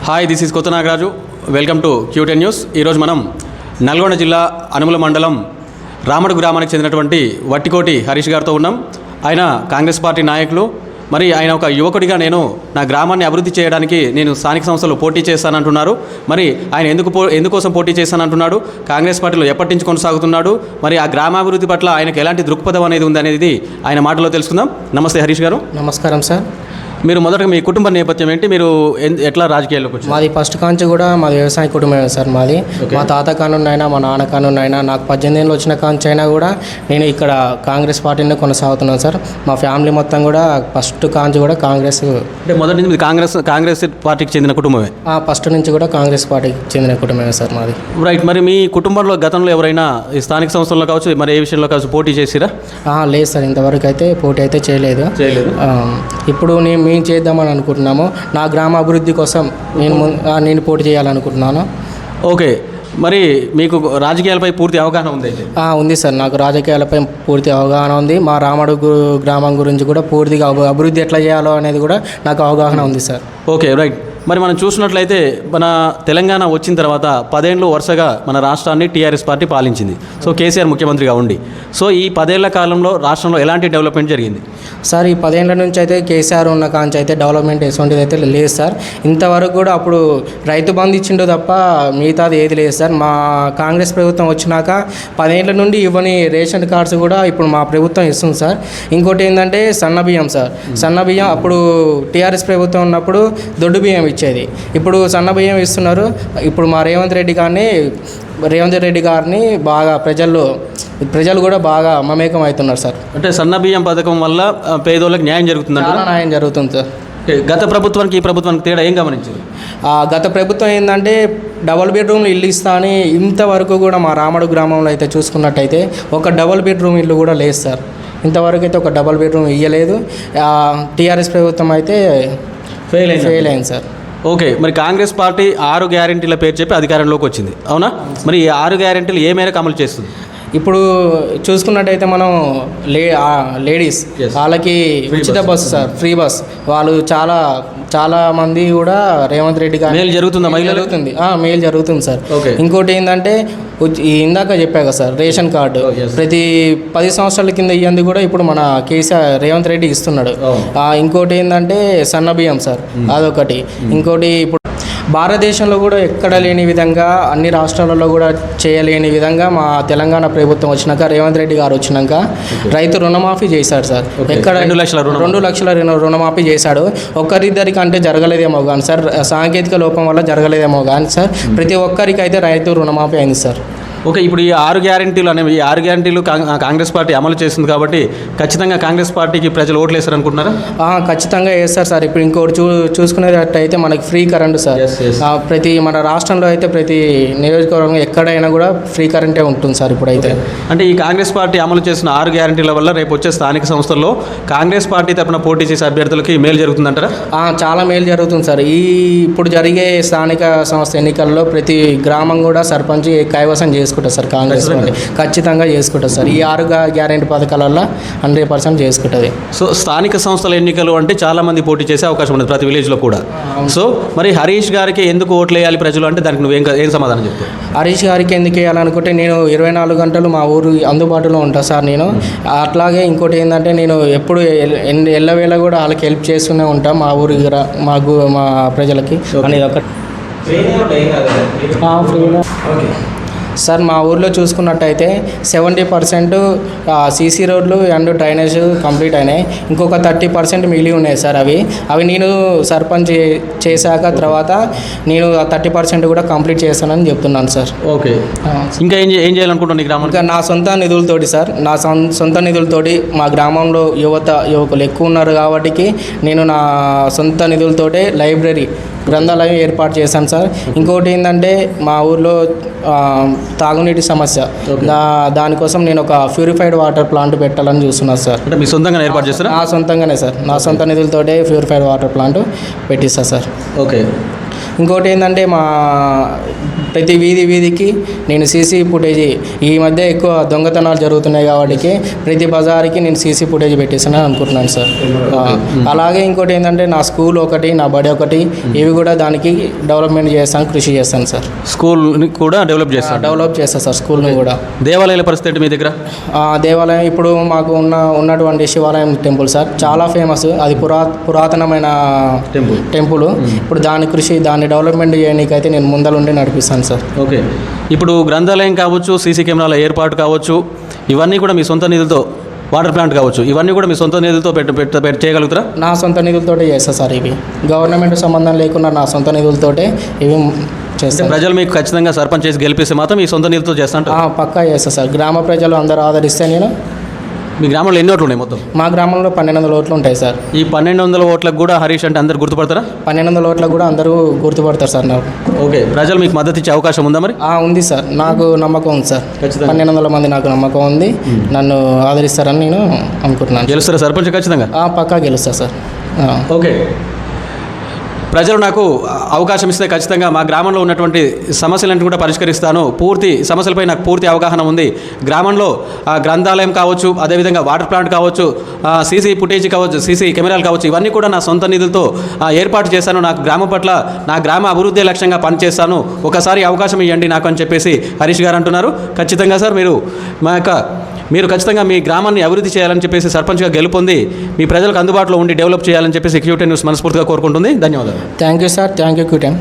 Hi, this is కొత్త Nagaraju. Welcome to Q10 news. ఈరోజు మనం నల్గొండ జిల్లా అనుముల మండలం రామడు గ్రామానికి చెందినటువంటి వట్టికోటి హరీష్ గారితో ఉన్నాం. ఆయన కాంగ్రెస్ పార్టీ నాయకులు. మరి ఆయన ఒక యువకుడిగా నేను నా గ్రామాన్ని అభివృద్ధి చేయడానికి నేను స్థానిక సంస్థలు పోటీ చేస్తానంటున్నారు. మరి ఆయన ఎందుకోసం పోటీ చేస్తానంటున్నాడు, కాంగ్రెస్ పార్టీలో ఎప్పటి నుంచి కొనసాగుతున్నాడు, మరి ఆ గ్రామాభివృద్ధి పట్ల ఆయనకు ఎలాంటి దృక్పథం అనేది ఉంది అనేది ఆయన మాటలో తెలుసుకుందాం. నమస్తే హరీష్ గారు. నమస్కారం సార్. మీరు మొదటగా మీ కుటుంబ నేపథ్యం ఏంటి, మీరు ఎట్లా రాజకీయాల్లోకి వచ్చారు? మాది ఫస్ట్ కాంచి కూడా మాది వ్యవసాయ కుటుంబమే సార్. మాది మా తాత కానున్నైనా మా నాన్న కానున్నైనా నాకు 18 ఏళ్ళు వచ్చిన కాంచి అయినా కూడా నేను ఇక్కడ కాంగ్రెస్ పార్టీని కొనసాగుతున్నాను సార్. మా ఫ్యామిలీ మొత్తం కూడా ఫస్ట్ కాంచి కూడా కాంగ్రెస్. అంటే మొదటి నుంచి మీరు కాంగ్రెస్ పార్టీకి చెందిన కుటుంబమే? ఫస్ట్ నుంచి కూడా కాంగ్రెస్ పార్టీకి చెందిన కుటుంబమే సార్ మాది. రైట్. మరి మీ కుటుంబంలో గతంలో ఎవరైనా ఈ స్థానిక సంస్థల్లో కావచ్చు, మరి ఏ విషయంలో కావచ్చు పోటీ చేసిరా? లేదు సార్, ఇంతవరకు అయితే పోటీ అయితే చేయలేదు. ఇప్పుడు మేము చేద్దామని అనుకుంటున్నాము. నా గ్రామ అభివృద్ధి కోసం నేను పోటీ చేయాలనుకుంటున్నాను. ఓకే. మరి మీకు రాజకీయాలపై పూర్తి అవగాహన ఉంది అయితే? ఉంది సార్, నాకు రాజకీయాలపై పూర్తి అవగాహన ఉంది. మా రామడు గ్రామం గురించి కూడా పూర్తిగా అభివృద్ధి ఎట్లా చేయాలో అనేది కూడా నాకు అవగాహన ఉంది సార్. Okay, right. మరి మనం చూసినట్లయితే మన తెలంగాణ వచ్చిన తర్వాత 10 ఏళ్ళు వరుసగా మన రాష్ట్రాన్ని టీఆర్ఎస్ పార్టీ పాలించింది. సో కేసీఆర్ ముఖ్యమంత్రిగా ఉండి, సో ఈ 10 ఏళ్ల కాలంలో రాష్ట్రంలో ఎలాంటి డెవలప్మెంట్ జరిగింది సార్? ఈ 10 ఏళ్ల నుంచి అయితే కేసీఆర్ ఉన్న కాంచి అయితే డెవలప్మెంట్ ఎటువంటిది అయితే లేదు సార్. ఇంతవరకు కూడా అప్పుడు రైతు బంధు ఇచ్చిండు తప్ప మిగతాది ఏది లేదు సార్. మా కాంగ్రెస్ ప్రభుత్వం వచ్చినాక 10 ఏళ్ల నుండి ఇవ్వని రేషన్ కార్డ్స్ కూడా ఇప్పుడు మా ప్రభుత్వం ఇస్తుంది సార్. ఇంకోటి ఏంటంటే సన్న బియ్యం సార్. సన్న బియ్యం అప్పుడు టీఆర్ఎస్ ప్రభుత్వం ఉన్నప్పుడు దొడ్డు బియ్యం ఇచ్చేది, ఇప్పుడు సన్న బియ్యం ఇస్తున్నారు. ఇప్పుడు మా రేవంత్ రెడ్డి గారిని బాగా ప్రజలు కూడా బాగా మమేకం అవుతున్నారు సార్. అంటే సన్న బియ్యం పథకం వల్ల పేదోళ్ళకి న్యాయం జరుగుతుంది? న్యాయం జరుగుతుంది సార్. గత ప్రభుత్వానికి ఈ ప్రభుత్వానికి తేడా ఏం గమనించారు? గత ప్రభుత్వం ఏంటంటే డబుల్ బెడ్రూమ్లు ఇల్లు ఇస్తా అని ఇంతవరకు కూడా మా రామడు గ్రామంలో అయితే చూసుకున్నట్టయితే ఒక డబుల్ బెడ్రూమ్ ఇల్లు కూడా లేదు సార్. ఇంతవరకు అయితే ఒక డబుల్ బెడ్రూమ్ ఇవ్వలేదు. టీఆర్ఎస్ ప్రభుత్వం అయితే ఫెయిల్ అయింది సార్. ఓకే. మరి కాంగ్రెస్ పార్టీ 6 గ్యారెంటీల పేరు చెప్పి అధికారంలోకి వచ్చింది, అవునా? మరి ఈ 6 గ్యారెంటీలు ఏ మేరకు అమలు చేస్తుంది? ఇప్పుడు చూసుకున్నట్టయితే మనం లేడీస్ వాళ్ళకి ఉచిత బస్సు సార్, ఫ్రీ బస్. వాళ్ళు చాలా మంది కూడా రేవంత్ రెడ్డి గారు మేలు జరుగుతుంది మేలు జరుగుతుంది సార్. ఇంకోటి ఏంటంటే ఇందాక చెప్పా కదా సార్, రేషన్ కార్డు ప్రతి 10 సంవత్సరాల కింద ఇవ్వండి కూడా ఇప్పుడు మన కేసీఆర్ రేవంత్ రెడ్డి ఇస్తున్నాడు. ఇంకోటి ఏంటంటే సన్న బియ్యం సార్, అదొకటి. ఇంకోటి ఇప్పుడు భారతదేశంలో కూడా ఎక్కడ లేని విధంగా అన్ని రాష్ట్రాలలో కూడా చేయలేని విధంగా మా తెలంగాణ ప్రభుత్వం వచ్చినాక, రేవంత్ రెడ్డి గారు వచ్చినాక రైతు రుణమాఫీ చేశాడు సార్. ఎక్కడ 2 లక్షల రుణమాఫీ చేశాడు. ఒక్కరిద్దరికి అంటే జరగలేదేమో కానీ సార్, సాంకేతిక లోపం వల్ల జరగలేదేమో కానీ సార్, ప్రతి ఒక్కరికి అయితే రైతు రుణమాఫీ అయింది సార్. ఓకే. ఇప్పుడు ఈ 6 గ్యారెంటీలు అనేవి, ఈ 6 గ్యారెంటీలు కాంగ్రెస్ పార్టీ అమలు చేస్తుంది కాబట్టి ఖచ్చితంగా కాంగ్రెస్ పార్టీకి ప్రజలు ఓట్లు వేస్తారు అనుకుంటున్నారా? ఖచ్చితంగా వేస్తారు సార్. ఇప్పుడు ఇంకోటి చూసుకునేటట్టయితే మనకి ఫ్రీ కరెంటు సార్. ప్రతి మన రాష్ట్రంలో అయితే ప్రతి నియోజకవర్గం ఎక్కడైనా కూడా ఫ్రీ కరెంటే ఉంటుంది సార్ ఇప్పుడైతే. అంటే ఈ కాంగ్రెస్ పార్టీ అమలు చేసిన 6 గ్యారెంటీల వల్ల రేపు వచ్చే స్థానిక సంస్థల్లో కాంగ్రెస్ పార్టీ తరఫున పోటీ చేసే అభ్యర్థులకి మేలు జరుగుతుందంటారా? చాలా మేలు జరుగుతుంది సార్. ఇప్పుడు జరిగే స్థానిక సంస్థ ఎన్నికల్లో ప్రతి గ్రామం కూడా సర్పంచ్ కైవసం చేసుకుంటారు సార్. కాంగ్రెస్ పార్టీ ఖచ్చితంగా చేసుకుంటుంది సార్. ఈ 6 గ్యారెంటీ పథకాల వల్ల 100% చేసుకుంటుంది. సో స్థానిక సంస్థల ఎన్నికలు అంటే చాలా మంది పోటీ చేసే అవకాశం ఉంది ప్రతి విలేజ్లో కూడా. సో మరి హరీష్ గారికి ఎందుకు ఓట్లు వేయాలి ప్రజలు అంటే దానికి ఏం సమాధానం చెప్తారు? హరీష్ గారికి ఎందుకు వేయాలనుకుంటే నేను 24 గంటలు మా ఊరు అందుబాటులో ఉంటా సార్ నేను. అట్లాగే ఇంకోటి ఏంటంటే నేను ఎప్పుడు ఎల్లవేళ కూడా వాళ్ళకి హెల్ప్ చేస్తూనే ఉంటాం మా ఊరి మా ప్రజలకి అనేది ఒకటి. సార్ మా ఊర్లో చూసుకున్నట్టయితే 70% సీసీ రోడ్లు అండ్ డ్రైనేజ్ కంప్లీట్ అయినాయి. ఇంకొక 30% మిగిలి ఉన్నాయి సార్. అవి నేను సర్పంచ్ చేశాక తర్వాత నేను 30% కూడా కంప్లీట్ చేస్తానని చెప్తున్నాను సార్. ఓకే. ఇంకా ఏం చేయాలనుకుంటున్నాను ఈ గ్రామం? ఇంకా నా సొంత నిధులతోటి సార్, నా సొంత నిధులతోటి మా గ్రామంలో యువకులు ఎక్కువ ఉన్నారు కాబట్టి నేను నా సొంత నిధులతోటే గ్రంథాలయం ఏర్పాటు చేశాను సార్. ఇంకోటి ఏంటంటే మా ఊర్లో తాగునీటి సమస్య, దానికోసం నేను ఒక ప్యూరిఫైడ్ వాటర్ ప్లాంట్ పెట్టాలని చూస్తున్నాను సార్. అంటే మీ సొంతంగా ఏర్పాటు చేస్తారా? సొంతంగానే సార్, నా సొంత నిధులతోటే ప్యూరిఫైడ్ వాటర్ ప్లాంట్ పెట్టిస్తా సార్. ఓకే. ఇంకోటి ఏంటంటే మా ప్రతి వీధికి నేను సీసీ ఫుటేజ్ ఈ మధ్య ఎక్కువ దొంగతనాలు జరుగుతున్నాయి కాబట్టి ప్రతి బజార్కి నేను సీసీ ఫుటేజ్ పెట్టేసాను అనుకుంటున్నాను సార్. అలాగే ఇంకోటి ఏంటంటే నా స్కూల్ ఒకటి, నా బడి ఒకటి, ఇవి కూడా దానికి డెవలప్మెంట్ చేస్తాను, కృషి చేస్తాను సార్. స్కూల్ని కూడా డెవలప్ చేస్తాను సార్ స్కూల్ని కూడా. దేవాలయాల పరిస్థితి మీ దగ్గర? దేవాలయం ఇప్పుడు మాకు ఉన్నటువంటి శివాలయం టెంపుల్ సార్ చాలా ఫేమస్. అది పురాతనమైన టెంపుల్. ఇప్పుడు దాన్ని డెవలప్మెంట్ చేయడానికైతే నేను ముందలుండి నడిపిస్తాను సార్. ఓకే, ఇప్పుడు గ్రంథాలయం కావచ్చు, సీసీ కెమెరాల ఏర్పాటు కావచ్చు, ఇవన్నీ కూడా మీ సొంత నిధులతో, వాటర్ ప్లాంట్ కావచ్చు, ఇవన్నీ కూడా మీ సొంత నిధులతో చేయగలుగుతారా? నా సొంత నిధులతోటే చేస్తా సార్. ఇవి గవర్నమెంట్ సంబంధం లేకుండా నా సొంత నిధులతోటే ఇవి చేస్తాను. ప్రజలు మీకు ఖచ్చితంగా సర్పంచ్ చేసి గెలిపిస్తే మాత్రం మీ సొంత నిధులతో చేస్తాను? పక్కా చేస్తా సార్. గ్రామ ప్రజలు అందరూ ఆదరిస్తే నేను. మీ గ్రామంలో ఎన్ని ఓట్లు ఉన్నాయి మొత్తం? మా గ్రామంలో 1200 ఓట్లు ఉంటాయి సార్. ఈ 1200 ఓట్లకు కూడా హరీష్ అంటే అందరు గుర్తుపడతారా? 1200 ఓట్లకు కూడా అందరూ గుర్తుపడతారు సార్ నాకు. ఓకే, ప్రజలు మీకు మద్దతు ఇచ్చే అవకాశం ఉందా మరి? ఉంది సార్, నాకు నమ్మకం ఉంది సార్. 1200 మంది నాకు నమ్మకం ఉంది, నన్ను ఆదరిస్తారని నేను అనుకుంటున్నాను. గెలుస్తారా సర్పంచ్? ఖచ్చితంగా పక్కా గెలుస్తా సార్. ఓకే, ప్రజలు నాకు అవకాశం ఇస్తే ఖచ్చితంగా మా గ్రామంలో ఉన్నటువంటి సమస్యలన్నీ కూడా పరిష్కరిస్తాను. పూర్తి సమస్యలపై నాకు పూర్తి అవగాహన ఉంది. గ్రామంలో గ్రంథాలయం కావచ్చు, అదేవిధంగా వాటర్ ప్లాంట్ కావచ్చు, సీసీ ఫుటేజ్ కావచ్చు, సీసీ కెమెరాలు కావచ్చు, ఇవన్నీ కూడా నా సొంత నిధులతో ఏర్పాటు చేశాను. నాకు గ్రామం పట్ల, నా గ్రామ అభివృద్ధి లక్ష్యంగా పనిచేస్తాను. ఒకసారి అవకాశం ఇవ్వండి నాకు అని చెప్పేసి హరీష్ గారు అంటున్నారు. ఖచ్చితంగా సార్, మీరు ఖచ్చితంగా మీ గ్రామాన్ని అభివృద్ధి చేయాలని చెప్పేసి సర్పంచ్గా గెలుపొంది మీ ప్రజలకు అందుబాటులో ఉండి డెవలప్ చేయాలని చెప్పేసి క్యూటెన్ న్యూస్ మనస్ఫూర్తిగా కోరుకుంటుంది. ధన్యవాదాలు. Thank you sir. Thank you Q ten.